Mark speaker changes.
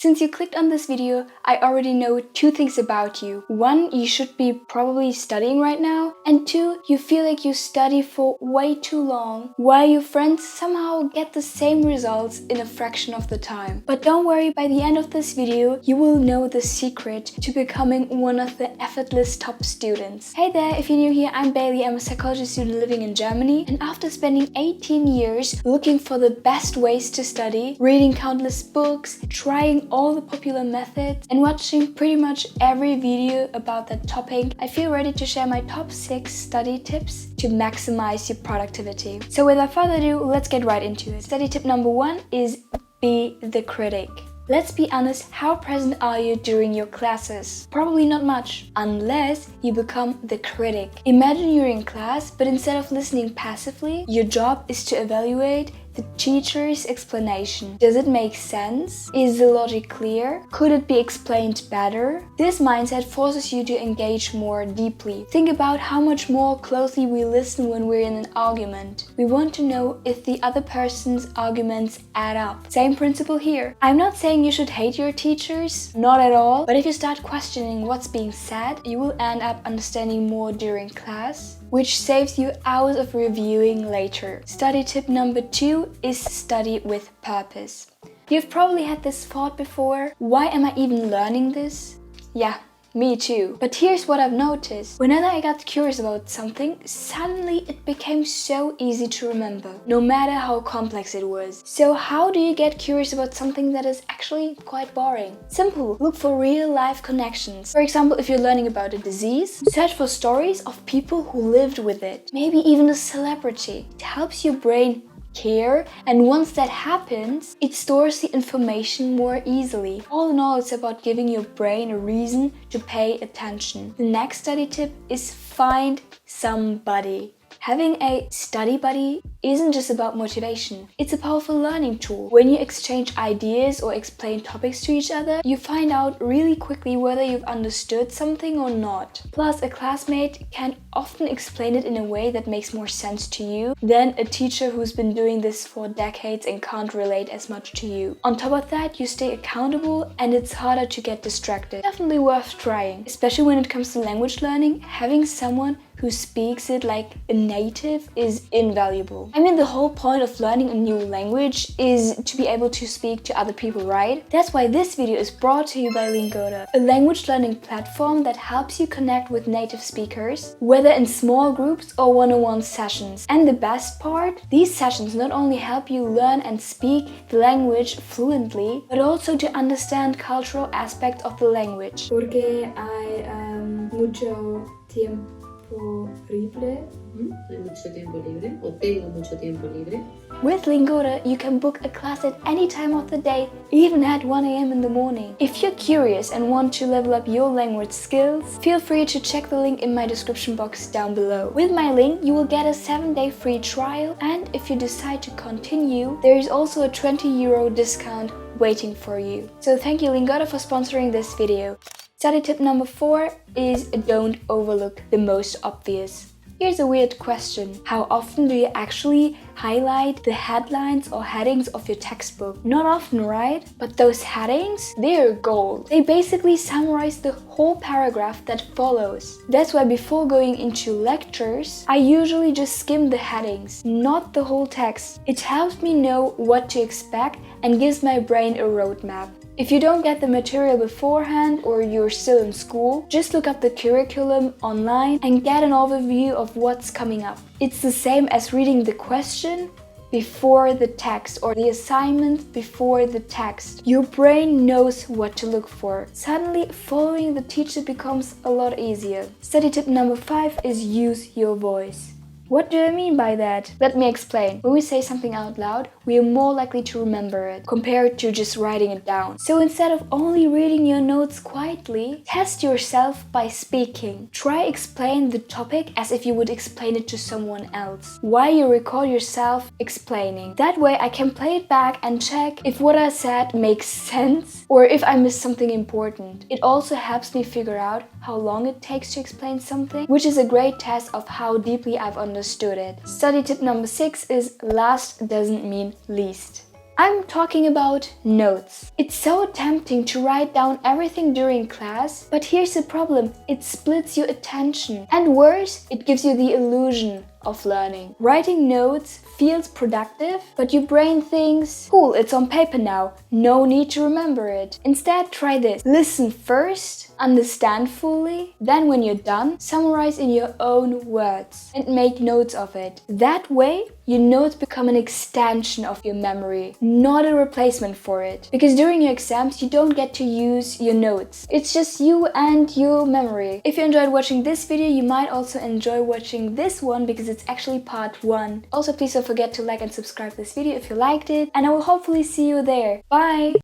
Speaker 1: Since you clicked on this video, I already know 2 things about you. 1, you should be probably studying right now, and 2, you feel like you study for way too long, while your friends somehow get the same results in a fraction of the time. But don't worry, by the end of this video, you will know the secret to becoming one of the effortless top students. Hey there, if you're new here, I'm Bailey. I'm a psychology student living in Germany, and after spending 18 years looking for the best ways to study, reading countless books, trying all the popular methods, and watching pretty much every video about that topic, I feel ready to share my top 6 study tips to maximize your productivity. So without further ado, let's get right into it. Study tip number 1 is be the critic. Let's be honest, how present are you during your classes? Probably not much, unless you become the critic. Imagine you're in class, but instead of listening passively, your job is to evaluate the teacher's explanation. Does it make sense? Is the logic clear? Could it be explained better? This mindset forces you to engage more deeply. Think about how much more closely we listen when we're in an argument. We want to know if the other person's arguments add up. Same principle here. I'm not saying you should hate your teachers, not at all, but if you start questioning what's being said, you will end up understanding more during class, which saves you hours of reviewing later. Study tip number 2 is study with purpose. You've probably had this thought before: why am I even learning this? Yeah, me too. But here's what I've noticed. Whenever I got curious about something, suddenly it became so easy to remember, no matter how complex it was. So how do you get curious about something that is actually quite boring? Simple. Look for real-life connections. For example, if you're learning about a disease, search for stories of people who lived with it. Maybe even a celebrity. It helps your brain care, and once that happens, it stores the information more easily. All in all, it's about giving your brain a reason to pay attention. The next study tip is find somebody. Having a study buddy isn't just about motivation, it's a powerful learning tool. When you exchange ideas or explain topics to each other, you find out really quickly whether you've understood something or not. Plus, a classmate can often explain it in a way that makes more sense to you than a teacher who's been doing this for decades and can't relate as much to you. On top of that, you stay accountable and it's harder to get distracted. Definitely worth trying, especially when it comes to language learning. Having someone who speaks it like a native is invaluable. I mean, the whole point of learning a new language is to be able to speak to other people, right? That's why this video is brought to you by Lingoda, a language learning platform that helps you connect with native speakers, whether in small groups or one-on-one sessions. And the best part, these sessions not only help you learn and speak the language fluently, but also to understand cultural aspects of the language.
Speaker 2: Porque hay mucho tiempo libre.
Speaker 3: Hay mucho tiempo libre, o tengo mucho tiempo libre.
Speaker 1: With Lingoda, you can book a class at any time of the day, even at 1 a.m. in the morning. If you're curious and want to level up your language skills, feel free to check the link in my description box down below. With my link, you will get a 7-day free trial, and if you decide to continue, there is also a €20 discount waiting for you. So thank you, Lingoda, for sponsoring this video. Study tip number 4 is don't overlook the most obvious. Here's a weird question. How often do you actually highlight the headlines or headings of your textbook? Not often, right? But those headings, they're gold. They basically summarize the whole paragraph that follows. That's why before going into lectures, I usually just skim the headings, not the whole text. It helps me know what to expect and gives my brain a roadmap. If you don't get the material beforehand or you're still in school, just look up the curriculum online and get an overview of what's coming up. It's the same as reading the question before the text or the assignment before the text. Your brain knows what to look for. Suddenly, following the teacher becomes a lot easier. Study tip number 5 is use your voice. What do I mean by that? Let me explain. When we say something out loud, we are more likely to remember it compared to just writing it down. So instead of only reading your notes quietly, test yourself by speaking. Try explain the topic as if you would explain it to someone else, while you record yourself explaining. That way I can play it back and check if what I said makes sense or if I missed something important. It also helps me figure out how long it takes to explain something, which is a great test of how deeply I've understood it. Study tip number 6 is last doesn't mean least. I'm talking about notes. It's so tempting to write down everything during class, but here's the problem. It splits your attention. And worse, it gives you the illusion of learning. Writing notes feels productive, but your brain thinks, cool, it's on paper now, no need to remember it. Instead, try this. Listen first, understand fully, then when you're done, summarize in your own words and make notes of it. That way, your notes become an extension of your memory, not a replacement for it. Because during your exams, you don't get to use your notes. It's just you and your memory. If you enjoyed watching this video, you might also enjoy watching this one because it's actually part 1. Also, please don't forget to like and subscribe this video if you liked it, and I will hopefully see you there. Bye!